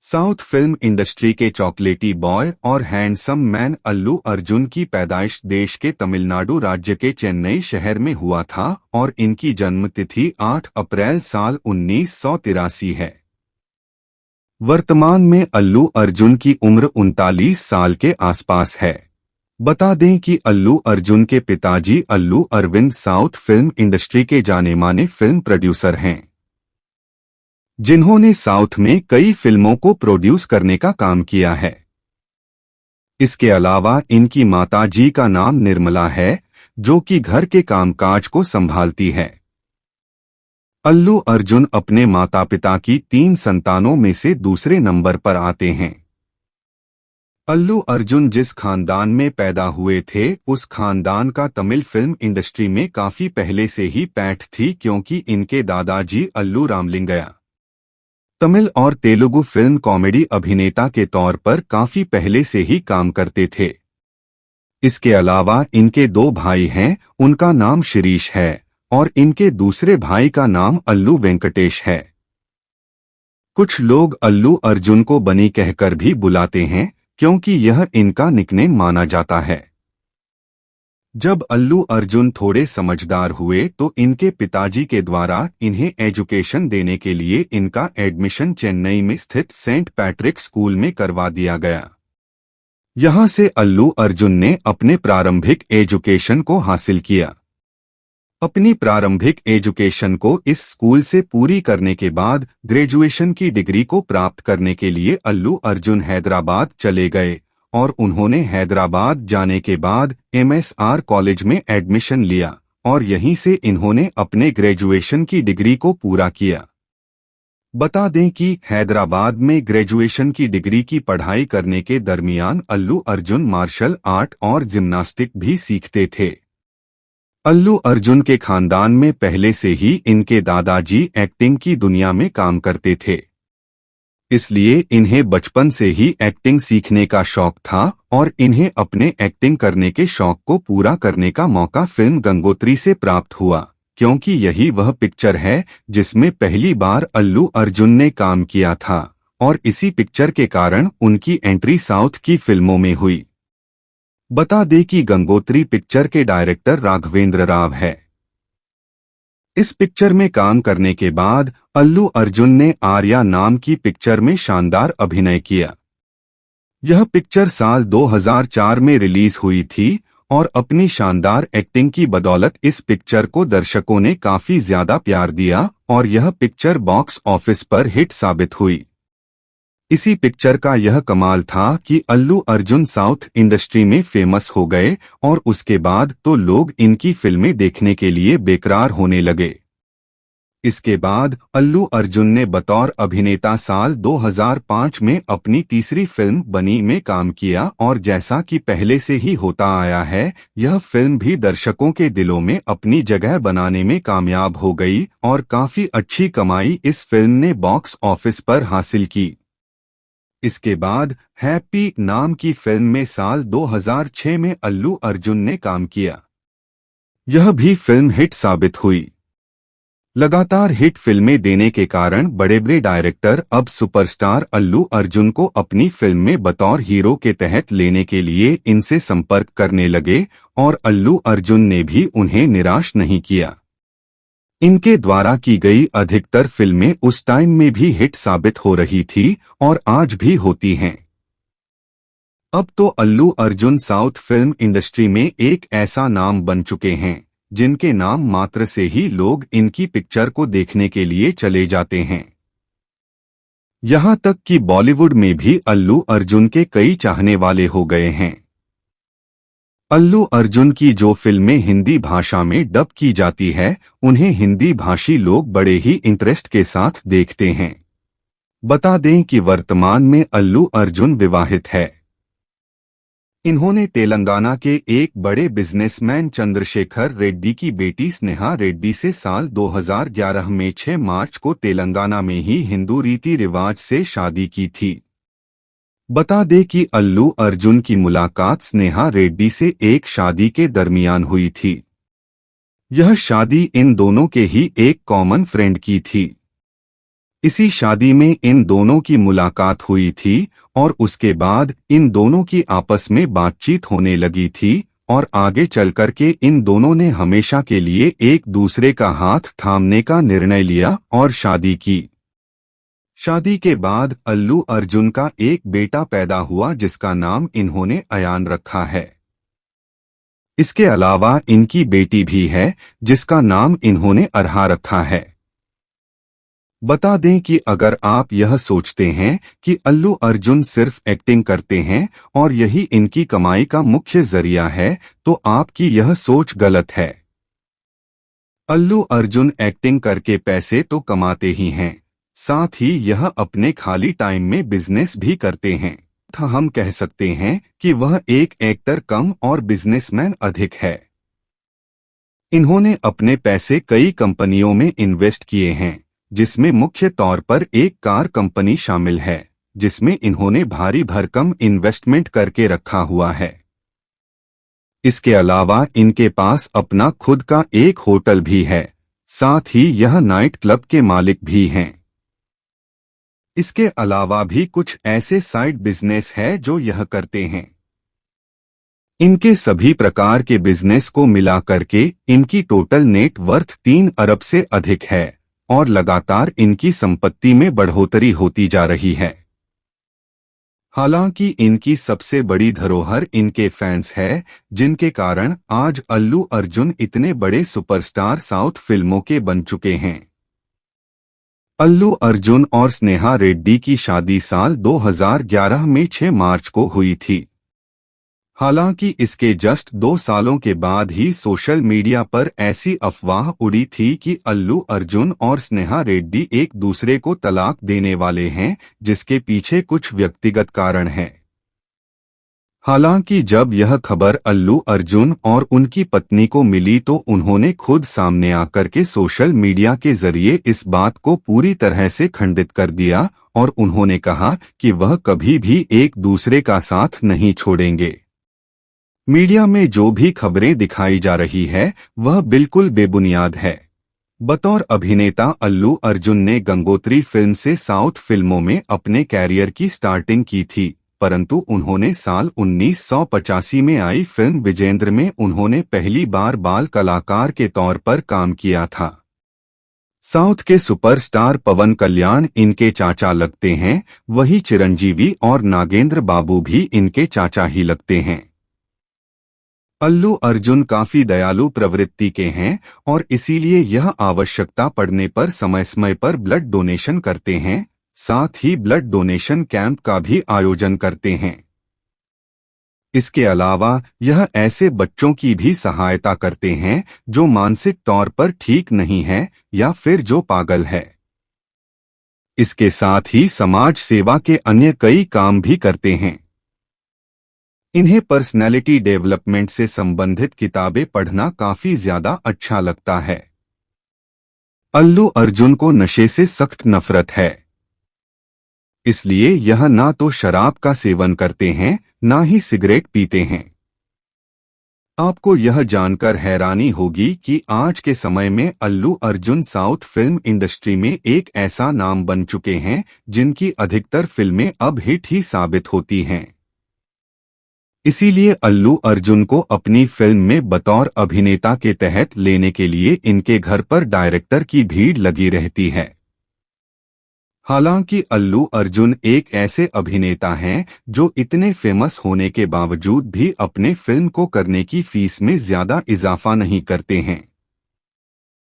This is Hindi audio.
साउथ फिल्म इंडस्ट्री के चॉकलेटी बॉय और हैंडसम मैन अल्लू अर्जुन की पैदाइश देश के तमिलनाडु राज्य के चेन्नई शहर में हुआ था और इनकी जन्म तिथि 8 अप्रैल साल 1983 है। वर्तमान में अल्लू अर्जुन की उम्र 39 साल के आसपास है। बता दें कि अल्लू अर्जुन के पिताजी अल्लू अरविंद साउथ फिल्म इंडस्ट्री के जाने माने फिल्म प्रोड्यूसर हैं, जिन्होंने साउथ में कई फिल्मों को प्रोड्यूस करने का काम किया है। इसके अलावा इनकी माता जी का नाम निर्मला है, जो कि घर के कामकाज को संभालती है। अल्लू अर्जुन अपने माता पिता की 3 संतानों में से दूसरे नंबर पर आते हैं। अल्लू अर्जुन जिस खानदान में पैदा हुए थे, उस खानदान का तमिल फिल्म इंडस्ट्री में काफी पहले से ही पैठ थी, क्योंकि इनके दादाजी अल्लू रामलिंगय्या तमिल और तेलुगु फिल्म कॉमेडी अभिनेता के तौर पर काफी पहले से ही काम करते थे। इसके अलावा इनके 2 भाई हैं, उनका नाम शिरीष है और इनके दूसरे भाई का नाम अल्लू वेंकटेश है। कुछ लोग अल्लू अर्जुन को बनी कहकर भी बुलाते हैं, क्योंकि यह इनका निकनेम माना जाता है। जब अल्लू अर्जुन थोड़े समझदार हुए तो इनके पिताजी के द्वारा इन्हें एजुकेशन देने के लिए इनका एडमिशन चेन्नई में स्थित सेंट पैट्रिक स्कूल में करवा दिया गया। यहां से अल्लू अर्जुन ने अपने प्रारंभिक एजुकेशन को हासिल किया। अपनी प्रारंभिक एजुकेशन को इस स्कूल से पूरी करने के बाद ग्रेजुएशन की डिग्री को प्राप्त करने के लिए अल्लू अर्जुन हैदराबाद चले गए और उन्होंने हैदराबाद जाने के बाद MSR कॉलेज में एडमिशन लिया और यहीं से इन्होंने अपने ग्रेजुएशन की डिग्री को पूरा किया। बता दें कि हैदराबाद में ग्रेजुएशन की डिग्री की पढ़ाई करने के दरमियान अल्लू अर्जुन मार्शल आर्ट और जिम्नास्टिक भी सीखते थे। अल्लू अर्जुन के खानदान में पहले से ही इनके दादाजी एक्टिंग की दुनिया में काम करते थे, इसलिए इन्हें बचपन से ही एक्टिंग सीखने का शौक था और इन्हें अपने एक्टिंग करने के शौक को पूरा करने का मौका फिल्म गंगोत्री से प्राप्त हुआ, क्योंकि यही वह पिक्चर है जिसमें पहली बार अल्लू अर्जुन ने काम किया था और इसी पिक्चर के कारण उनकी एंट्री साउथ की फिल्मों में हुई। बता दें कि गंगोत्री पिक्चर के डायरेक्टर राघवेंद्र राव है। इस पिक्चर में काम करने के बाद अल्लू अर्जुन ने आर्या नाम की पिक्चर में शानदार अभिनय किया। यह पिक्चर साल 2004 में रिलीज हुई थी और अपनी शानदार एक्टिंग की बदौलत इस पिक्चर को दर्शकों ने काफी ज्यादा प्यार दिया और यह पिक्चर बॉक्स ऑफिस पर हिट साबित हुई। इसी पिक्चर का यह कमाल था कि अल्लू अर्जुन साउथ इंडस्ट्री में फेमस हो गए और उसके बाद तो लोग इनकी फिल्में देखने के लिए बेकरार होने लगे। इसके बाद अल्लू अर्जुन ने बतौर अभिनेता साल 2005 में अपनी तीसरी फिल्म बनी में काम किया और जैसा कि पहले से ही होता आया है, यह फिल्म भी दर्शकों के दिलों में अपनी जगह बनाने में कामयाब हो गई और काफी अच्छी कमाई इस फिल्म ने बॉक्स ऑफिस पर हासिल की। इसके बाद हैप्पी नाम की फिल्म में साल 2006 में अल्लू अर्जुन ने काम किया। यह भी फिल्म हिट साबित हुई। लगातार हिट फिल्में देने के कारण बड़े बड़े डायरेक्टर अब सुपरस्टार अल्लू अर्जुन को अपनी फिल्म में बतौर हीरो के तहत लेने के लिए इनसे संपर्क करने लगे और अल्लू अर्जुन ने भी उन्हें निराश नहीं किया। इनके द्वारा की गई अधिकतर फिल्में उस टाइम में भी हिट साबित हो रही थी और आज भी होती हैं। अब तो Allu Arjun south film industry में एक ऐसा नाम बन चुके हैं जिनके नाम मात्र से ही लोग इनकी पिक्चर को देखने के लिए चले जाते हैं। यहां तक कि बॉलीवुड में भी अल्लू अर्जुन के कई चाहने वाले हो गए हैं। अल्लू अर्जुन की जो फिल्में हिंदी भाषा में डब की जाती है, उन्हें हिंदी भाषी लोग बड़े ही इंटरेस्ट के साथ देखते हैं। बता दें कि वर्तमान में अल्लू अर्जुन विवाहित है। इन्होंने तेलंगाना के एक बड़े बिजनेसमैन चंद्रशेखर रेड्डी की बेटी स्नेहा रेड्डी से साल 2011 में 6 मार्च को तेलंगाना में ही हिंदू रीति रिवाज से शादी की थी। बता दें कि अल्लू अर्जुन की मुलाकात स्नेहा रेड्डी से एक शादी के दरमियान हुई थी। यह शादी इन दोनों के ही एक कॉमन फ्रेंड की थी। इसी शादी में इन दोनों की मुलाकात हुई थी और उसके बाद इन दोनों की आपस में बातचीत होने लगी थी और आगे चलकर के इन दोनों ने हमेशा के लिए एक दूसरे का हाथ थामने का निर्णय लिया और शादी की। शादी के बाद अल्लू अर्जुन का एक बेटा पैदा हुआ जिसका नाम इन्होंने अयान रखा है। इसके अलावा इनकी बेटी भी है जिसका नाम इन्होंने अरहा रखा है। बता दें कि अगर आप यह सोचते हैं कि अल्लू अर्जुन सिर्फ एक्टिंग करते हैं और यही इनकी कमाई का मुख्य जरिया है तो आपकी यह सोच गलत है। अल्लू अर्जुन एक्टिंग करके पैसे तो कमाते ही हैं, साथ ही यह अपने खाली टाइम में बिजनेस भी करते हैं। हम कह सकते हैं कि वह एक एक्टर कम और बिजनेसमैन अधिक है। इन्होंने अपने पैसे कई कंपनियों में इन्वेस्ट किए हैं, जिसमें मुख्य तौर पर एक कार कंपनी शामिल है जिसमें इन्होंने भारी भरकम इन्वेस्टमेंट करके रखा हुआ है। इसके अलावा इनके पास अपना खुद का एक होटल भी है, साथ ही यह नाइट क्लब के मालिक भी हैं। इसके अलावा भी कुछ ऐसे साइड बिजनेस है जो यह करते हैं। इनके सभी प्रकार के बिजनेस को मिला करके इनकी टोटल नेट वर्थ 3 अरब से अधिक है और लगातार इनकी संपत्ति में बढ़ोतरी होती जा रही है। हालांकि इनकी सबसे बड़ी धरोहर इनके फैंस है, जिनके कारण आज अल्लू अर्जुन इतने बड़े सुपरस्टार साउथ फिल्मों के बन चुके हैं। अल्लू अर्जुन और स्नेहा रेड्डी की शादी साल 2011 में 6 मार्च को हुई थी। हालांकि इसके जस्ट 2 सालों के बाद ही सोशल मीडिया पर ऐसी अफवाह उड़ी थी कि अल्लू अर्जुन और स्नेहा रेड्डी एक दूसरे को तलाक देने वाले हैं, जिसके पीछे कुछ व्यक्तिगत कारण हैं। हालांकि जब यह खबर अल्लू अर्जुन और उनकी पत्नी को मिली तो उन्होंने खुद सामने आकर के सोशल मीडिया के जरिए इस बात को पूरी तरह से खंडित कर दिया और उन्होंने कहा कि वह कभी भी एक दूसरे का साथ नहीं छोड़ेंगे। मीडिया में जो भी खबरें दिखाई जा रही है वह बिल्कुल बेबुनियाद है। बतौर अभिनेता अल्लू अर्जुन ने गंगोत्री फिल्म से साउथ फिल्मों में अपने कैरियर की स्टार्टिंग की थी, परंतु उन्होंने साल 1985 में आई फिल्म विजेंद्र में उन्होंने पहली बार बाल कलाकार के तौर पर काम किया था। साउथ के सुपरस्टार पवन कल्याण इनके चाचा लगते हैं, वही चिरंजीवी और नागेंद्र बाबू भी इनके चाचा ही लगते हैं। अल्लू अर्जुन काफी दयालु प्रवृत्ति के हैं और इसीलिए यह आवश्यकता पड़ने पर समय समय पर ब्लड डोनेशन करते हैं, साथ ही ब्लड डोनेशन कैंप का भी आयोजन करते हैं। इसके अलावा यह ऐसे बच्चों की भी सहायता करते हैं जो मानसिक तौर पर ठीक नहीं है या फिर जो पागल है। इसके साथ ही समाज सेवा के अन्य कई काम भी करते हैं। इन्हें पर्सनैलिटी डेवलपमेंट से संबंधित किताबें पढ़ना काफी ज्यादा अच्छा लगता है। अल्लू अर्जुन को नशे से सख्त नफरत है, इसलिए यह ना तो शराब का सेवन करते हैं ना ही सिगरेट पीते हैं। आपको यह जानकर हैरानी होगी कि आज के समय में Allu Arjun south film industry में एक ऐसा नाम बन चुके हैं जिनकी अधिकतर फिल्में अब हिट ही साबित होती हैं। इसीलिए अल्लू अर्जुन को अपनी फिल्म में बतौर अभिनेता के तहत लेने के लिए इनके घर पर डायरेक्टर की भीड़ लगी रहती है। हालांकि अल्लू अर्जुन एक ऐसे अभिनेता हैं जो इतने फेमस होने के बावजूद भी अपने फिल्म को करने की फीस में ज्यादा इजाफा नहीं करते हैं।